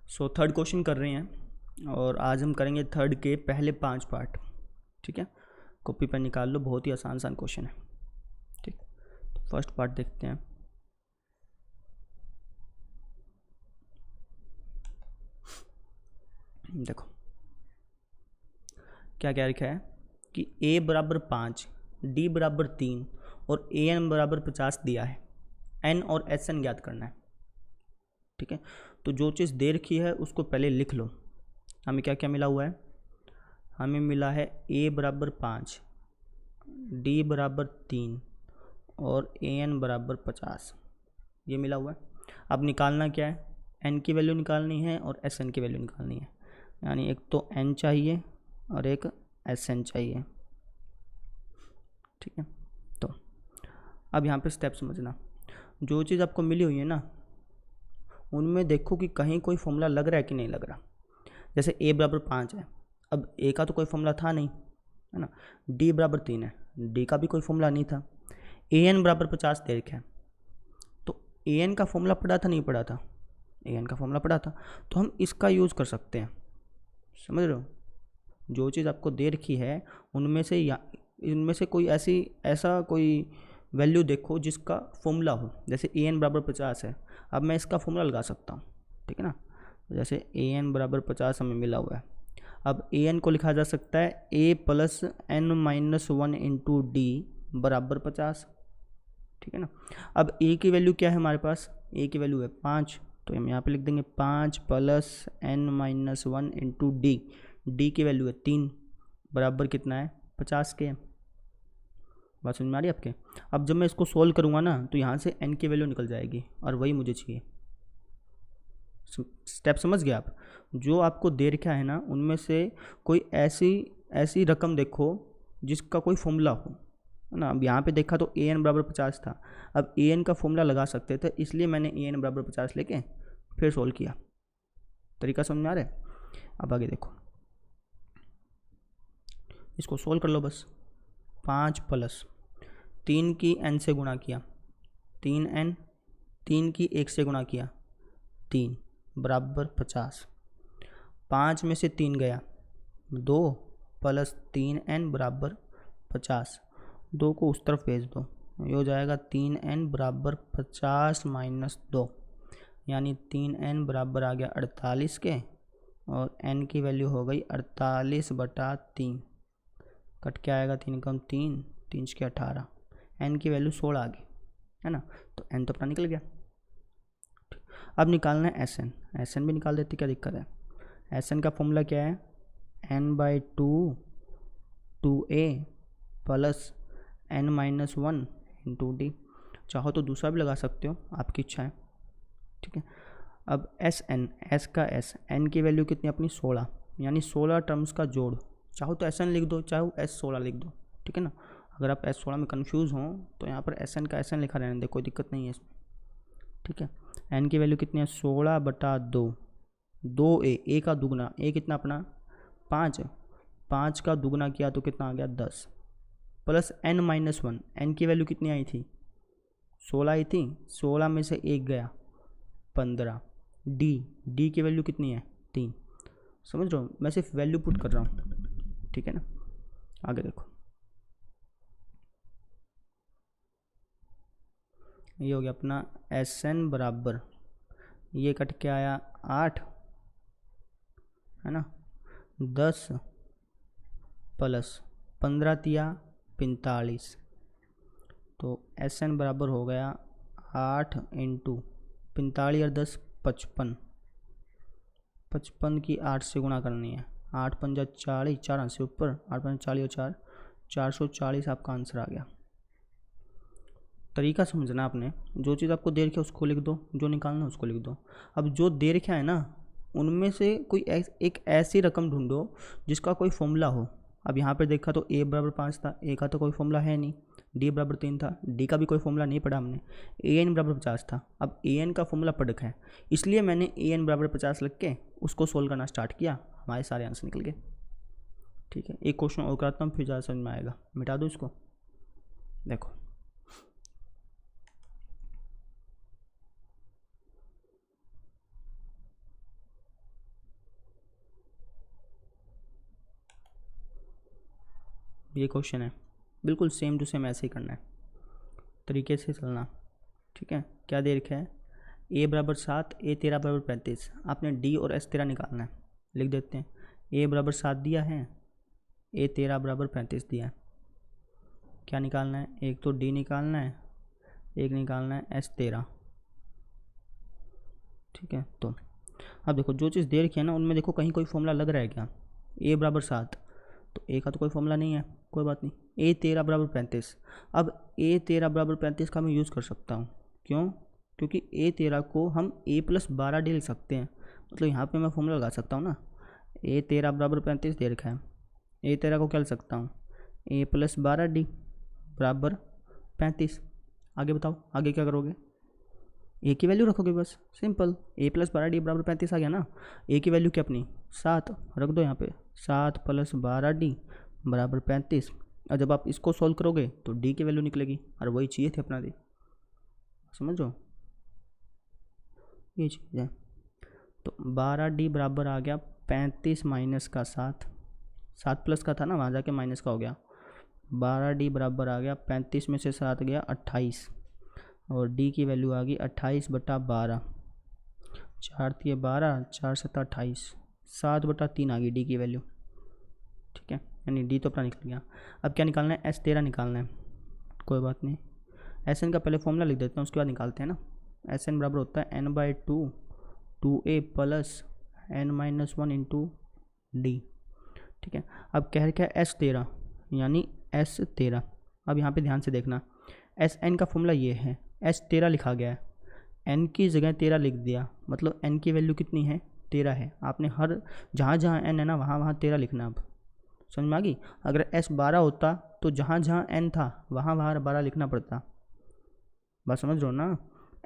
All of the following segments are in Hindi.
थर्ड क्वेश्चन कर रहे हैं और आज हम करेंगे थर्ड के पहले 5 पार्ट। ठीक है, कॉपी पर निकाल लो, बहुत ही आसान क्वेश्चन है। ठीक, तो फर्स्ट पार्ट देखते हैं। देखो क्या क्या लिखा है कि a बराबर 5, d बराबर 3 और a n बराबर 50 दिया है। n और s n ज्ञात करना है। ठीक है, तो जो चीज़ दे रखी है उसको पहले लिख लो। हमें क्या क्या मिला हुआ है? हमें मिला है a बराबर 5, d बराबर 3 और a n बराबर 50, ये मिला हुआ है। अब निकालना क्या है? n की वैल्यू निकालनी है और s n की वैल्यू निकालनी है। यानी एक तो n चाहिए और एक s n चाहिए। ठीक है, तो अब यहाँ पे स्टेप समझना। जो चीज़ आपको मिली हुई है ना, उनमें देखो कि कहीं कोई फॉर्मूला लग रहा है कि नहीं लग रहा। जैसे a बराबर 5 है, अब a का तो कोई फॉर्मूला था नहीं, है ना। d बराबर 3 है, d का भी कोई फॉर्मूला नहीं था। a n बराबर 50 दे रखा है, तो a n का फॉर्मूला पढ़ा था नहीं पढ़ा था? a n का फॉर्मूला पढ़ा था, तो हम इसका यूज़ कर सकते हैं। समझ रहे हो? जो चीज़ आपको दे रखी है उनमें से या इनमें से कोई ऐसा कोई वैल्यू देखो जिसका फॉर्मूला हो। जैसे a n बराबर 50 है, अब मैं इसका फॉर्मूला लगा सकता हूँ। ठीक है ना, जैसे a n बराबर 50 हमें मिला हुआ है। अब a n को लिखा जा सकता है a plus n minus 1 into D बराबर 50। ठीक है ना, अब a की वैल्यू क्या है हमारे पास? a की वैल्यू है 5, तो हम यहाँ पे लिख देंगे 5 plus n minus 1 into D की वैल्यू है 3 बराबर कितना है? 50 के। बात समझ में आ रही है आपके? अब जब मैं इसको सोल्व करूँगा ना, तो यहाँ से n की वैल्यू निकल जाएगी और वही मुझे चाहिए। स्टेप समझ गए आप? जो आपको दे रखा है ना, उनमें से कोई ऐसी रकम देखो जिसका कोई फॉर्मूला हो, है ना। अब यहाँ पे देखा तो a n बराबर 50 था। अब a n का फॉर्मूला लगा सकते थे, इसलिए मैंने a n बराबर 50 लेके फिर सोल्व किया। तरीका समझ में आ रहा है? अब आगे देखो, इसको सोल्व कर लो बस। 5 प्लस 3 की n से गुणा किया 3n, 3 की 1 से गुणा किया 3 बराबर 50। 5 में से 3 गया 2 प्लस 3n बराबर 50। 2 को उस तरफ भेज दो, ये हो जाएगा 3n बराबर 50 माइनस 2, यानी 3n बराबर आ गया 48 के, और n की वैल्यू हो गई 48/3। कट के आएगा 3 कम 3, 3 के 18, n की वैल्यू 16 आ गई, है ना। तो n तो अपना निकल गया। अब निकालना है एस एन भी निकाल देते, क्या दिक्कत है? एस एन का फॉर्मूला क्या है? n/2 2a plus n minus 1 into D. चाहो तो दूसरा भी लगा सकते हो, आपकी इच्छा है। ठीक है, अब एस एन, एस का एस, एन की वैल्यू कितनी अपनी? 16, यानी 16 टर्म्स का जोड़। चाहो तो एस एन लिख दो, चाहो एस 16 लिख दो। ठीक है ना, अगर आप एस 16 में कन्फ्यूज़ हों तो यहाँ पर एस एन का एस एन लिखा रहने दे, कोई दिक्कत नहीं है इसमें। ठीक है, एन की वैल्यू कितनी है? 16/2, 2a का दुगना, a कितना अपना? 5, 5 का दुगना किया तो कितना आ गया? 10 प्लस n माइनस 1, एन की वैल्यू कितनी आई थी? 16 आई थी, 16 में से 1 गया 15। डी की वैल्यू कितनी है? 3। समझ रहे हो? मैं सिर्फ वैल्यू पुट कर रहा हूँ। ठीक है ना, आगे देखो, ये हो गया अपना एस एन बराबर, ये कट के आया 8, है ना, 10 प्लस 15 तिया 45, तो एस एन बराबर हो गया 8 इंटू 45 और 10 55। 55 की 8 से गुणा करनी है, 8 पंजा 40, 4 से ऊपर, 8 पंजा 40 और 4, 440 आपका आंसर आ गया। तरीका समझना आपने, जो चीज़ आपको दे रखा है उसको लिख दो, जो निकालना है उसको लिख दो। अब जो दे रखा है ना, उनमें से कोई एक ऐसी रकम ढूंढो जिसका कोई फॉर्मूला हो। अब यहाँ पे देखा तो a बराबर 5 था, a का तो कोई फॉर्मूला है नहीं। d बराबर 3 था, d का भी कोई फॉर्मूला नहीं पढ़ा हमने। a n बराबर 50 था, अब a n का फॉर्मूला पढ़ रखा है, इसलिए मैंने a n बराबर 50 लिख के उसको सोल्व करना स्टार्ट किया। हमारे सारे आंसर निकल गए। ठीक है, एक क्वेश्चन और कराता हूँ, फिर ज़्यादा समझ में आएगा। मिटा दो इसको। देखो, ये क्वेश्चन है, बिल्कुल सेम टू सेम ऐसे ही करना है, तरीके से चलना। ठीक है, क्या दे रखा है, ए बराबर 7, ए 13 बराबर 35। आपने डी और एस 13 निकालना है, लिख देते हैं। ए बराबर 7 दिया है, ए 13 बराबर 35 दिया है। क्या निकालना है, एक तो डी निकालना है, एक निकालना है एस 13। ठीक है, तो अब देखो जो चीज़ दे रखी है ना उनमें देखो कहीं कोई फॉर्मूला लग रहा है क्या। ए बराबर 7, तो ए का तो कोई फॉर्मूला नहीं है, कोई बात नहीं। ए 13 बराबर 35, अब ए 13 बराबर 35 का मैं यूज़ कर सकता हूँ। क्यों, क्योंकि ए 13 को हम ए प्लस 12 डी लिख सकते हैं, मतलब यहाँ पे मैं फॉर्मूला लगा सकता हूँ ना। ए 13 बराबर 35 दे रखा है, ए 13 को क्या लिख सकता हूँ, ए प्लस 12 डी बराबर 35। आगे बताओ, आगे क्या करोगे, ए की वैल्यू रखोगे, बस सिंपल। ए प्लस 12 डी बराबर 35 आ गया ना। ए की वैल्यू क्या अपनी 7 रख दो यहाँ पे, 7 प्लस 12 डी बराबर 35। और जब आप इसको सॉल्व करोगे तो डी की वैल्यू निकलेगी, और वही चाहिए थे अपना डी, समझो ये चीज़ है। तो 12 डी बराबर आ गया 35 माइनस का 7, 7 प्लस का था ना, वहाँ जाके माइनस का हो गया। 12 डी बराबर आ गया 35 में से 7 गया 28, और डी की वैल्यू आ गई 28/12। 4 3 12, 4 7 28, 7/3 आ गई डी की वैल्यू। ठीक है, यानी डी तो अपना निकल गया। अब क्या निकालना है, एस 13 निकालना है। कोई बात नहीं, एस एन का पहले फॉर्मूला लिख देते हैं, उसके बाद निकालते हैं ना। एस एन बराबर होता है n/2 2a plus n-1 into D. ठीक है, अब कह रखा है एस 13 यानी एस 13। अब यहाँ पे ध्यान से देखना, एस एन का फॉर्मूला ये है, एस 13 लिखा गया है, एन की जगह 13 लिख दिया, मतलब एन की वैल्यू कितनी है 13 है। आपने हर जहाँ जहाँ एन है ना वहाँ वहाँ 13 लिखना। अब समझ में आ गई। अगर एस 12 होता तो जहाँ जहाँ एन था वहाँ वहाँ 12 लिखना पड़ता। बात समझ रहे हो ना।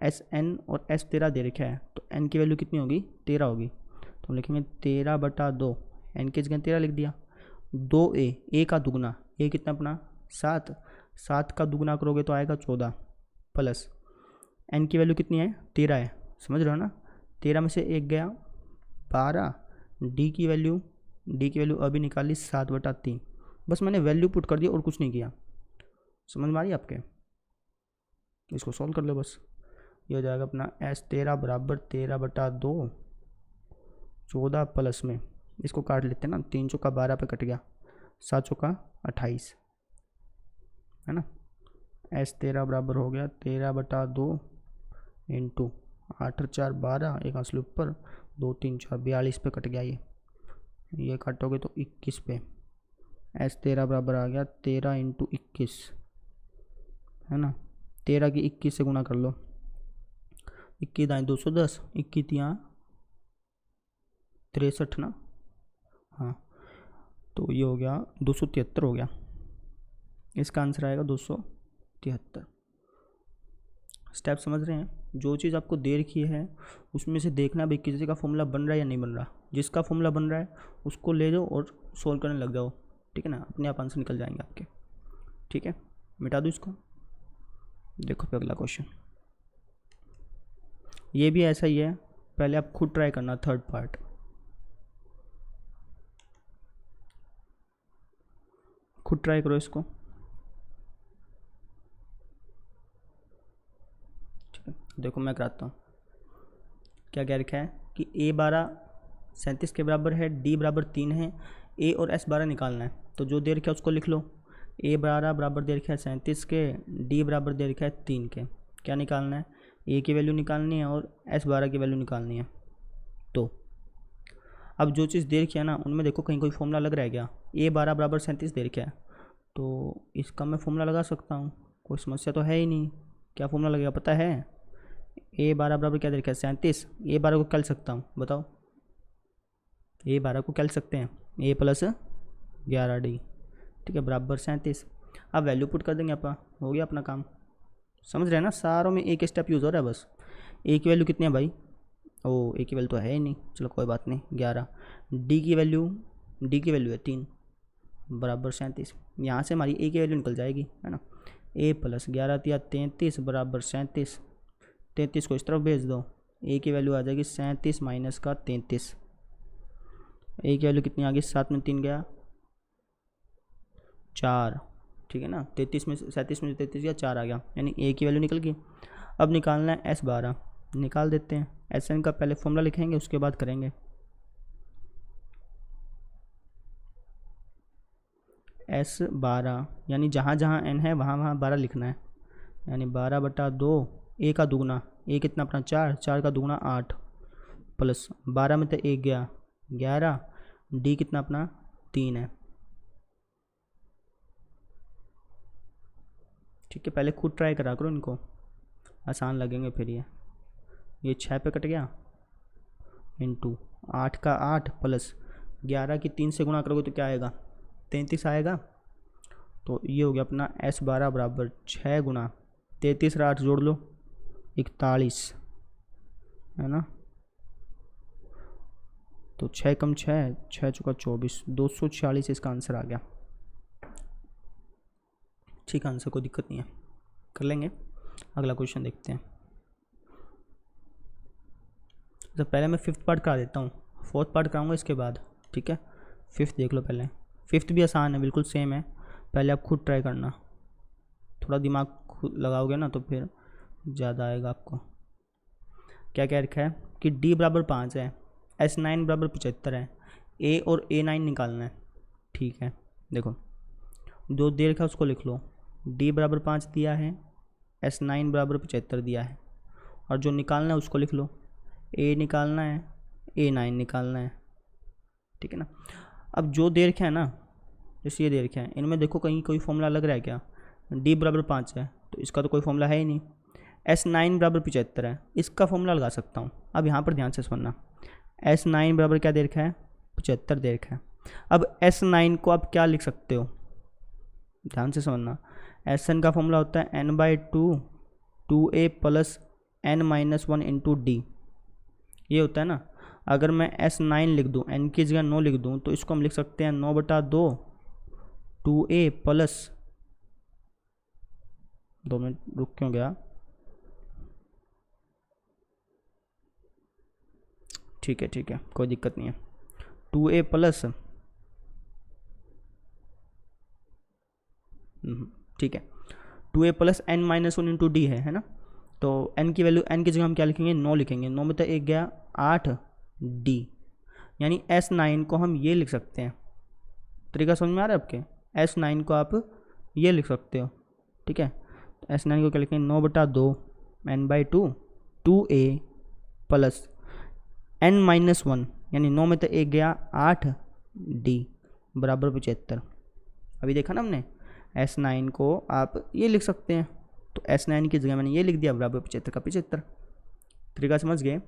एस एन और एस 13 दे रखा है, तो एन की वैल्यू कितनी होगी 13 होगी, तो हम लिखेंगे 13/2। एन की जगह 13 लिख दिया। 2a, ए का दुगना, ए कितना अपना 7, 7 का दुगना करोगे तो आएगा 14, प्लस एन की वैल्यू कितनी है 13 है, समझ रहे हो ना। 13 में से 1 गया 12, डी की वैल्यू अभी निकाली 7/3। बस मैंने वैल्यू पुट कर दी और कुछ नहीं किया। समझ में आ रही आपके, इसको सॉल्व कर लो बस। ये हो जाएगा अपना एस 13 बराबर 13/2, 14 प्लस में इसको काट लेते हैं ना, 3 चौका 12 पे कट गया, 7 चौका 28 है ना। एस 13 बराबर हो गया 13/2 इंटू 8 और 4 12, एक आंसू ऊपर, 2 3 4 42 पे कट गया। ये काटोगे तो 21 पे। एस 13 बराबर आ गया 13 इंटू 21 है ना। 13 की 21 से गुना कर लो, 21 दाएँ 210, 21 यहाँ 63 ना, हाँ, तो ये हो गया 273 हो गया। इसका आंसर आएगा 273। स्टेप समझ रहे हैं। जो चीज़ आपको दे रखी है उसमें से देखना भाई किसी का फॉर्मूला बन रहा है या नहीं बन रहा। जिसका फॉर्मूला बन रहा है उसको ले जाओ और सोल्व करने लग जाओ, ठीक है ना, अपने आप आंसर निकल जाएंगे आपके। ठीक है, मिटा दूँ इसको। देखो पे अगला क्वेश्चन, ये भी ऐसा ही है, पहले आप खुद ट्राई करना थर्ड पार्ट। खुद ट्राई करो इसको। ठीक है, देखो मैं कराता हूँ। क्या कह रखा है कि a 12 37 के बराबर है, d बराबर 3 है, a और s 12 निकालना है। तो जो दे रखा है उसको लिख लो। a 12 बराबर दे रखा है 37 के, d बराबर दे रखा है 3 के। क्या निकालना है, a की वैल्यू निकालनी है और s 12 की वैल्यू निकालनी है। तो अब जो चीज़ दे रखी है ना उनमें देखो कहीं कोई फॉर्मूला लग रहा है क्या। a 12 बराबर 37 दे रखा है, तो इसका मैं फॉर्मूला लगा सकता हूँ, कोई समस्या तो है ही नहीं। क्या फॉर्मूला लगेगा पता है, a 12 बराबर क्या दे रखा है 37, a 12 को क्या लिख सकता हूँ बताओ, a 12 को क्या लिख सकते हैं a प्लस 11d, ठीक है, बराबर 37। अब वैल्यू पुट कर देंगे अपन, हो गया अपना काम। समझ रहे हैं ना, सारों में एक स्टेप यूज़ हो रहा है बस। a की वैल्यू कितनी है भाई, ओ a की वैल्यू तो है ही नहीं, चलो कोई बात नहीं 11। d की वैल्यू है 3 बराबर 37। यहाँ से हमारी a की वैल्यू निकल जाएगी है ना। a प्लस 11 या 33 बराबर 37। 33 को इस तरफ भेज दो, a की वैल्यू आ जाएगी 37 माइनस का 33। a की वैल्यू कितनी आ गई, 7 में 3 गया 4, ठीक है ना। 37 में 33 गया, 4 आ गया, यानी ए की वैल्यू निकल गई। अब निकालना है S12, निकाल देते हैं। Sn का पहले फॉर्मूला लिखेंगे, उसके बाद करेंगे। S12 यानी जहाँ जहाँ n है वहाँ वहाँ 12 लिखना है, यानी 12/2, ए का दुगना, ए कितना अपना 4, 4 का दुगना 8, प्लस 12 में तो 1 गया 11, डी कितना अपना 3 है। ठीक है, पहले खुद ट्राई करा करो, इनको आसान लगेंगे फिर। ये 6 पे कट गया, इंटू 8 का 8 प्लस 11 की 3 से गुणा करोगे तो क्या आएगा, 33 आएगा। तो ये हो गया अपना S12 बराबर 6 गुणा 33 और 8 जोड़ लो 41, है ना। तो 6 कम 6, 6 चौका 24, 246 इसका आंसर आ गया। ठीक, आंसर कोई दिक्कत नहीं है, कर लेंगे। अगला क्वेश्चन देखते हैं। तो पहले मैं 5th पार्ट करा देता हूँ, 4th पार्ट कराऊंगा इसके बाद, ठीक है। 5th देख लो पहले। 5th भी आसान है, बिल्कुल सेम है, पहले आप खुद ट्राई करना, थोड़ा दिमाग खुद लगाओगे ना तो फिर ज़्यादा आएगा आपको। क्या क्या रखा है कि D बराबर 5 है, S9 बराबर 75 है, A और A9 निकालना है। ठीक है, देखो जो दे रखा है उसको लिख लो। D बराबर 5 दिया है, S9 बराबर 75 दिया है, और जो निकालना है उसको लिख लो। A निकालना है, A9 निकालना है, ठीक है ना। अब जो दे रखा है ना, जैसे ये दे रखा है, इनमें देखो कहीं कोई फॉर्मूला लग रहा है क्या। D बराबर 5 है तो इसका तो कोई फॉर्मूला है ही नहीं। S9 बराबर 75 है, इसका फॉर्मूला लगा सकता हूँ। अब यहाँ पर ध्यान से सुनना, S9 बराबर क्या दे रखा है, 75 दे रखा है। अब S9 को आप क्या लिख सकते हो, ध्यान से समझना। Sn का फॉर्मूला होता है n/2 2a plus n-1 into D, ये होता है ना। अगर मैं S9 लिख दूँ, n की जगह 9 लिख दूँ, तो इसको हम लिख सकते हैं 9/2 2a प्लस, 2 मिनट रुक क्यों गया, ठीक है कोई दिक्कत नहीं है, 2a प्लस, ठीक है, 2a plus n-1 into D है ना। तो n की वैल्यू, n की जगह हम क्या लिखेंगे, 9 लिखेंगे, 9 में तो 1 गया 8 डी, यानी S9 को हम ये लिख सकते हैं। तरीका समझ में आ रहा है आपके, S9 को आप ये लिख सकते हो, ठीक है। तो S9 को क्या लिखेंगे, 9/2 n/2 2a प्लस n-1, यानी 9 में तो 1 गया 8 डी बराबर 75। अभी देखा ना हमने, S9 को आप ये लिख सकते हैं, तो S9 की जगह मैंने ये लिख दिया बराबर 75 का 75। तरीका समझ गए,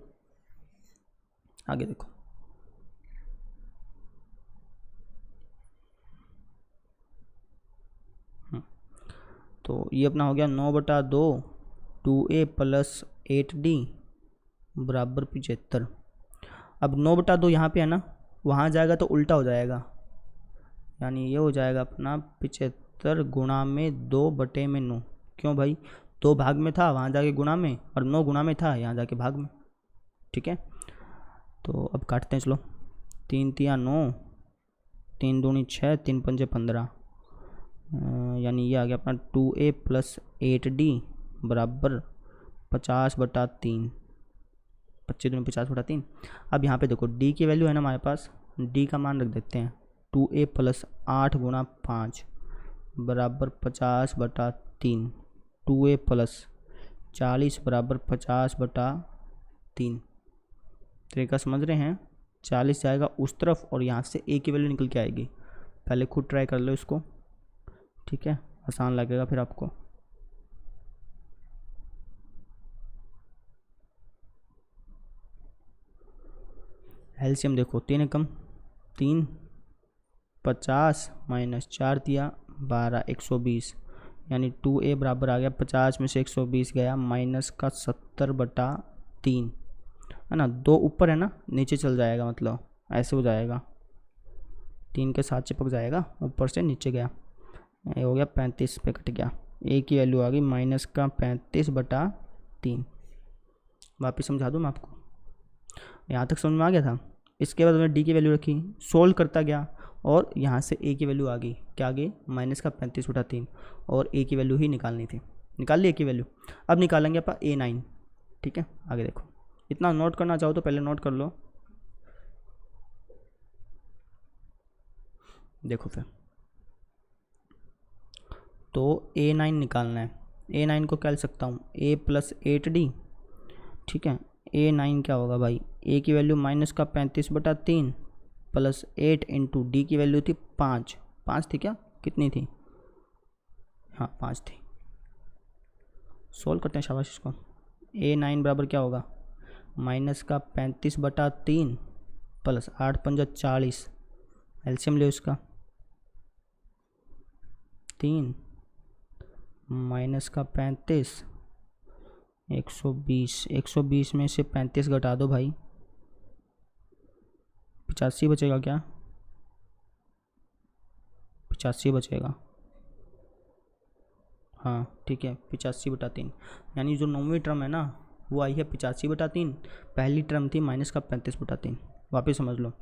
आगे देखो। तो ये अपना हो गया 9/2 2a प्लस 8d बराबर 75। अब 9/2 यहाँ पे है ना, वहाँ जाएगा तो उल्टा हो जाएगा, यानी ये हो जाएगा अपना 75 गुणा में 2/9। क्यों भाई, 2 भाग में था वहाँ जाके गुणा में, और 9 गुणा में था यहाँ जाके भाग में, ठीक है। तो अब काटते हैं, चलो 3 तिया 9, 3 दूनी 6, 3 पंजे 15, यानी ये आ गया अपना 2a प्लस 8d बराबर 50/3, 25 दूनी 50/3। अब यहाँ पे देखो d की वैल्यू है ना हमारे पास, d का मान रख देते हैं 2a प्लस 8 गुणा 5 बराबर 50/3, 2a प्लस 40 बराबर 50/3। तरीका समझ रहे हैं, 40 जाएगा उस तरफ और यहाँ से a की वैल्यू निकल के आएगी। पहले खुद ट्राई कर लो इसको, ठीक है, आसान लगेगा फिर आपको। एलसीएम देखो, 3 एकम 3, 50 माइनस 4 दिया 12, 120, यानी 2a बराबर आ गया 50 में से 120 गया माइनस का 70/3, है ना। 2 ऊपर है ना, नीचे चल जाएगा, मतलब ऐसे हो जाएगा, 3 के साथ चिपक जाएगा, ऊपर से नीचे गया, ये हो गया 35 पे कट गया। a की वैल्यू आ गई माइनस का 35/3। वापिस समझा दूँ मैं आपको, यहाँ तक समझ में आ गया था। इसके बाद मैंने d की वैल्यू रखी, सोल्व करता गया, और यहाँ से a की वैल्यू आ गई, क्या आ गई, -35/3, और a की वैल्यू ही निकालनी थी, निकाल ली a की वैल्यू। अब निकालेंगे अपन a9, ठीक है। आगे देखो, इतना नोट करना चाहो तो पहले नोट कर लो। देखो फिर तो a9 निकालना है, a9 को क्या लिख सकता हूँ, a + 8d, ठीक है। a9 क्या होगा भाई, a की वैल्यू -35/3 + 8 × d की वैल्यू थी 5 थी क्या, कितनी थी, हाँ 5 थी। सोल्व करते हैं शाबाश इसको। a9 बराबर क्या होगा, -35/3 + 8 × 5 = 40, एलसीएम ले उसका, 3 -35 120, 120 में से 35 घटा दो भाई, 85 बचेगा क्या, 85 बचेगा, हाँ ठीक है, 85/3, यानी जो 9वीं टर्म है ना वो आई है 85/3, पहली टर्म थी -35/3। वापस समझ लो,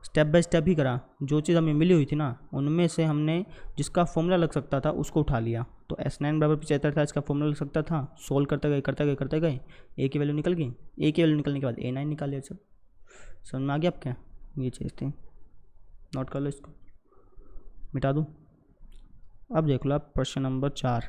स्टेप बाय स्टेप ही करा, जो चीज़ हमें मिली हुई थी ना उनमें से हमने जिसका फॉर्मूला लग सकता था उसको उठा लिया। तो S9 बराबर 75 था, इसका फॉर्मूला लग सकता था, सोल्व करते गए ए की वैल्यू निकल गई, ए की वैल्यू निकलने के बाद A9 निकाल लिया। सब समझ में आ गया आपके, ये चीज़ थी, नोट कर लो इसको, मिटा दूँ। अब देख लो आप प्रश्न नंबर 4।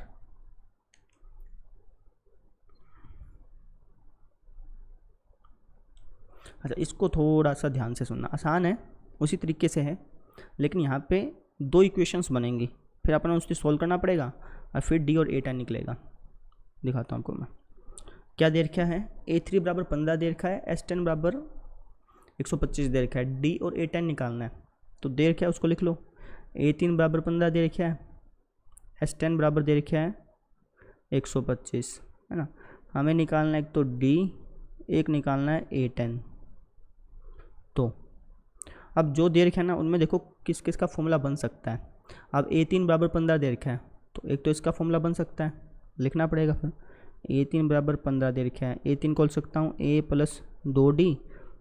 अच्छा, इसको थोड़ा सा ध्यान से सुनना, आसान है, उसी तरीके से है, लेकिन यहाँ पे 2 इक्वेशंस बनेंगी, फिर अपना उससे सोल्व करना पड़ेगा और फिर d और a10 निकलेगा। दिखाता हूँ आपको मैं, क्या दे रखा है, a3 बराबर 15 दे रखा है, S10 बराबर 125 दे रखा है, d और a10 निकालना है। तो दे रखा है उसको लिख लो, a3 बराबर 15 दे रखा है, S10 बराबर दे रखा है 125, है ना। हमें निकालना है एक तो d, एक निकालना है a10। तो अब जो दे रखा है ना उनमें देखो किस किस का फॉर्मूला बन सकता है। अब a3 बराबर 15 दे रखा है, तो एक तो इसका फॉर्मूला बन सकता है, लिखना पड़ेगा फिर। a3 बराबर 15 दे रखा है, a3 को लिख सकता हूँ a + 2d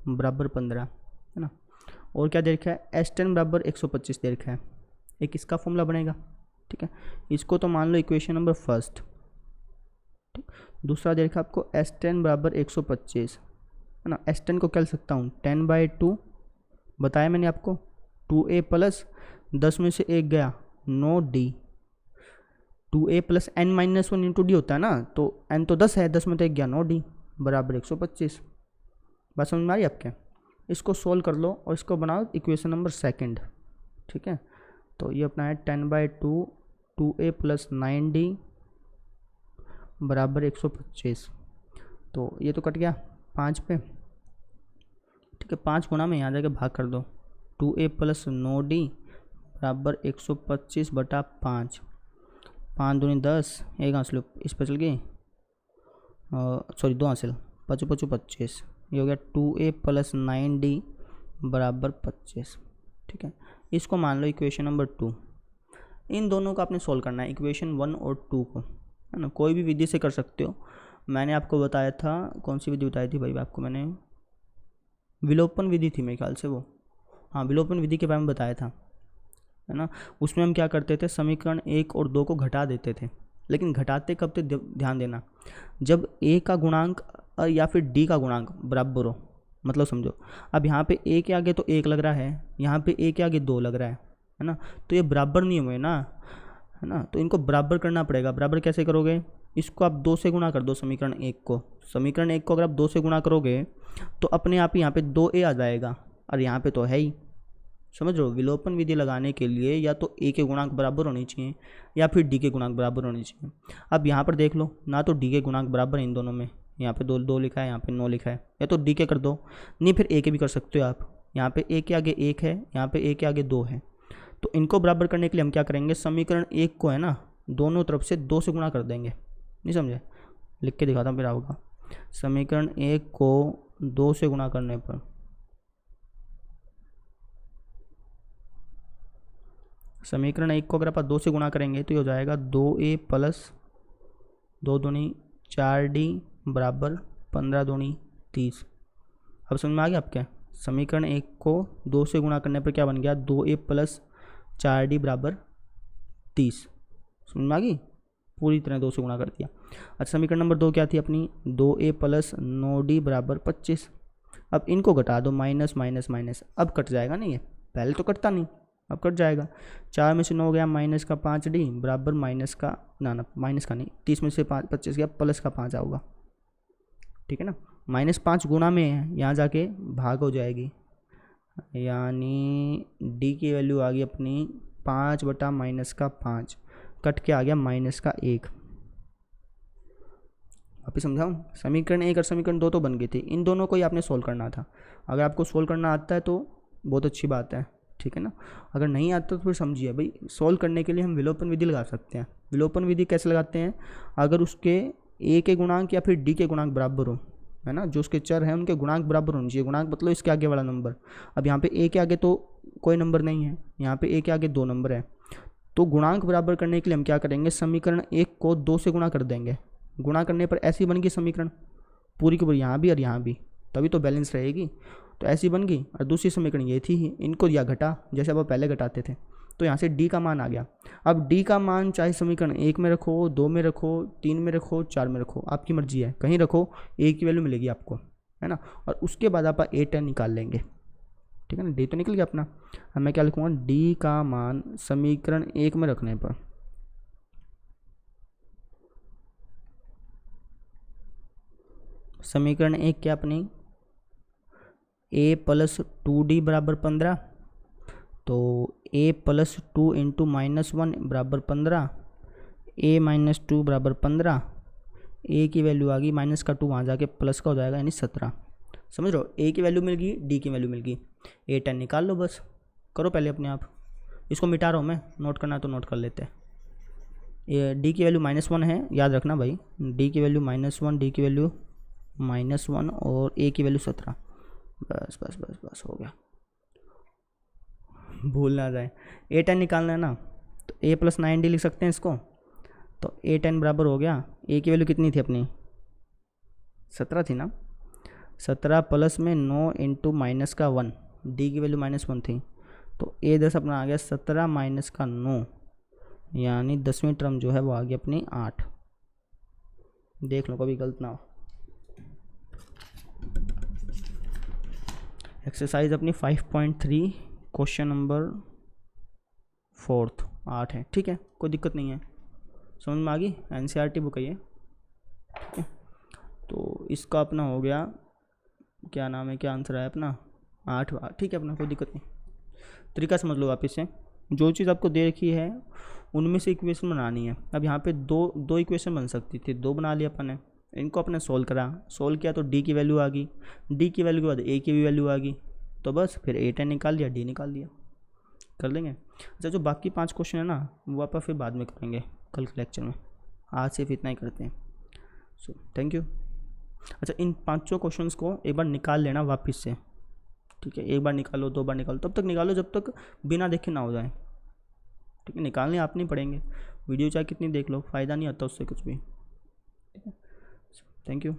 बराबर 15, है ना। और क्या दे रखा है, S10 बराबर 125 दे रखा है, एक इसका फॉर्मूला बनेगा, ठीक है। इसको तो मान लो इक्वेशन नंबर फर्स्ट, ठीक। दूसरा दे रखा है आपको S10 बराबर 125, है ना। S10 को क्या लिख सकता हूँ, 10/2, बताया मैंने आपको, 2a + 10 में से 1 गया 9d, 2a + n-1 × d होता है ना, तो n तो 10 है, 10 में तो 1 गया 9d बराबर 125। बात समझ में आ रही आपके, इसको सोल्व कर लो और इसको बनाओ इक्वेशन नंबर सेकंड, ठीक है। तो ये अपना है 10/2 2a + 9d बराबर 125। तो ये तो कट गया 5 पे, ठीक है। 5 गुना में यहाँ जाके भाग कर दो, 2a + 9d बराबर 125/5, 5 दूनी 10, 1 हासिल इस पर चल गई, सॉरी 2 हासिल, 5 × 5 = 25, ये हो गया 2a + 9d बराबर 25, ठीक है। इसको मान लो इक्वेशन नंबर 2। इन दोनों को आपने सोल्व करना है, इक्वेशन 1 और 2 को, है ना। कोई भी विधि से कर सकते हो, मैंने आपको बताया था, कौन सी विधि बताई थी भाई आपको मैंने, विलोपन विधि थी मेरे ख्याल से वो, हाँ विलोपन विधि के बारे में बताया था, है ना। उसमें हम क्या करते थे, समीकरण 1 और 2 को घटा देते थे, लेकिन घटाते कब थे, ध्यान देना, जब a का गुणांक या फिर d का गुणांक बराबर हो, मतलब समझो अब यहाँ पे a के आगे तो 1 लग रहा है, यहाँ पे a के आगे 2 लग रहा है ना, तो ये बराबर नहीं हुए ना, है ना। तो इनको बराबर करना पड़ेगा। बराबर कैसे करोगे, इसको आप 2 से गुणा कर दो, समीकरण 1 को, समीकरण 1 को अगर आप 2 से गुणा करोगे तो अपने आप ही यहाँ पे 2a आ जाएगा, और यहाँ पे तो है ही, समझ रहे हो। विलोपन विधि लगाने के लिए या तो a के गुणांक बराबर होने चाहिए या फिर d के गुणांक बराबर होने चाहिए। अब यहाँ पर देख लो, ना तो d के गुणांक बराबर है इन दोनों में, यहाँ पे 2 लिखा है, यहाँ पे 9 लिखा है, या तो d के कर दो, नहीं फिर a के भी कर सकते हो आप। यहाँ पे a के आगे 1 है, यहाँ पे a के आगे 2 है, तो इनको बराबर करने के लिए हम क्या करेंगे, समीकरण 1 को है ना दोनों तरफ से 2 से गुणा कर देंगे, नहीं समझे, लिख के दिखाता हूँ फिर होगा। समीकरण 1 को 2 से गुणा करने पर समीकरण 1 को अगर आप 2 से गुणा करेंगे तो ये हो जाएगा 2a + 2 दूनी 4d बराबर 15 दूनी 30। अब समझ में आ गया आपके, समीकरण 1 को 2 से गुणा करने पर क्या बन गया, 2a प्लस 4d बराबर 30। समझ में आ गई, पूरी तरह 2 से गुणा कर दिया। अच्छा समीकरण नंबर 2 क्या थी अपनी, 2a प्लस 9d बराबर 25। अब इनको घटा दो, माइनस माइनस माइनस, अब कट जाएगा नहीं, ये पहले तो कटता नहीं, अब कट जाएगा। 4 में से 9 गया, माइनस का 5d बराबर माइनस का ना माइनस का नहीं, 30 में से 25 गया, प्लस का 5 आऊगा। ठीक है ना, -5 गुणा में है, यहाँ जाके भाग हो जाएगी, यानी d की वैल्यू आ गई अपनी 5 बटा माइनस का 5, कट के आ गया माइनस का 1। वापिस समझाऊँ, समीकरण 1 और समीकरण 2 तो बन गई थी, इन दोनों को ही आपने सोल्व करना था। अगर आपको सोल्व करना आता है तो बहुत अच्छी बात है, ठीक है ना। अगर नहीं आता तो फिर समझिए भाई, सोल्व करने के लिए हम विलोपन विधि लगा सकते हैं। विलोपन विधि कैसे लगाते हैं, अगर उसके a के गुणांक या फिर d के गुणांक बराबर हो, है ना, जो उसके चर हैं उनके गुणांक बराबर होने चाहिए। गुणांक मतलब इसके आगे वाला नंबर। अब यहाँ पे a के आगे तो कोई नंबर नहीं है, यहाँ पे a के आगे 2 नंबर है, तो गुणांक बराबर करने के लिए हम क्या करेंगे, समीकरण 1 को 2 से गुणा कर देंगे। गुणा करने पर ऐसी बन गई समीकरण पूरी की पूरी, यहाँ भी और यहाँ भी, तभी तो बैलेंस रहेगी। तो ऐसी बन गई, और दूसरी समीकरण ये थी, इनको या घटा, जैसे अब पहले घटाते थे, तो यहाँ से d का मान आ गया। अब d का मान चाहे समीकरण 1 में रखो, 2 में रखो, 3 में रखो, 4 में रखो, आपकी मर्जी है, कहीं रखो, a की वैल्यू मिलेगी आपको, है ना। और उसके बाद आप a10 निकाल लेंगे, ठीक है ना। d तो निकल गया अपना। अब मैं क्या लिखूँगा, d का मान समीकरण 1 में रखने पर समीकरण 1 क्या अपनी, a प्लस 2d बराबर 15, तो a प्लस 2 इंटू -1 बराबर 15, a माइनस 2 बराबर 15, a की वैल्यू आ गई, माइनस का 2 वहाँ जाके प्लस का हो जाएगा, यानी 17। समझ रहे हो, a की वैल्यू मिल गई, d की वैल्यू मिल गई, a10 निकाल लो, बस करो पहले अपने आप। इसको मिटा रहा हूँ मैं, नोट करना तो नोट कर लेते हैं। ये d की वैल्यू -1 है, याद रखना भाई, d की वैल्यू -1, d की वैल्यू -1 और a की वैल्यू 17। बस बस बस बस हो गया, भूल ना जाए। a10 निकालना है ना, तो a प्लस 9d लिख सकते हैं इसको, तो a10 बराबर हो गया, a की वैल्यू कितनी थी अपनी, 17 थी ना, 17 प्लस में 9 इंटू माइनस का 1, d की वैल्यू -1 थी, तो a10 अपना आ गया 17 माइनस का 9, यानी 10वीं टर्म जो है वो आ गई अपनी 8। देख लो कभी गलत ना हो। एक्सरसाइज अपनी 5.3 क्वेश्चन नंबर 4 8 है, ठीक है, कोई दिक्कत नहीं है, समझ में आ गई। NCERT बुक है ये, ठीक है। तो इसका अपना हो गया, क्या नाम है, क्या आंसर है अपना, 8, ठीक है अपना, कोई दिक्कत नहीं। तरीका समझ लो वापस से, जो चीज़ आपको दे रखी है उनमें से इक्वेशन बनानी है। अब यहाँ पे दो इक्वेशन बन सकती थी, 2 बना लिया अपन ने, इनको अपने सोल्व करा, सोल्व किया तो d की वैल्यू आ गई, d की वैल्यू के बाद a की भी वैल्यू आ गई, तो बस फिर a10 निकाल लिया, d निकाल लिया, कर लेंगे। अच्छा जो बाकी 5 क्वेश्चन है ना, वो आप फिर बाद में करेंगे कल के लेक्चर में, आज सिर्फ इतना ही करते हैं। So thank you. अच्छा इन 5 क्वेश्चन को एक बार निकाल लेना वापस से, ठीक है, एक बार निकालो, 2 बार निकालो, तब तक निकालो जब तक बिना देखे ना हो जाए, ठीक है। निकालने आप नहीं पड़ेंगे, वीडियो चाहे कितनी देख लो, फ़ायदा नहीं आता उससे कुछ भी, ठीक है। Thank you.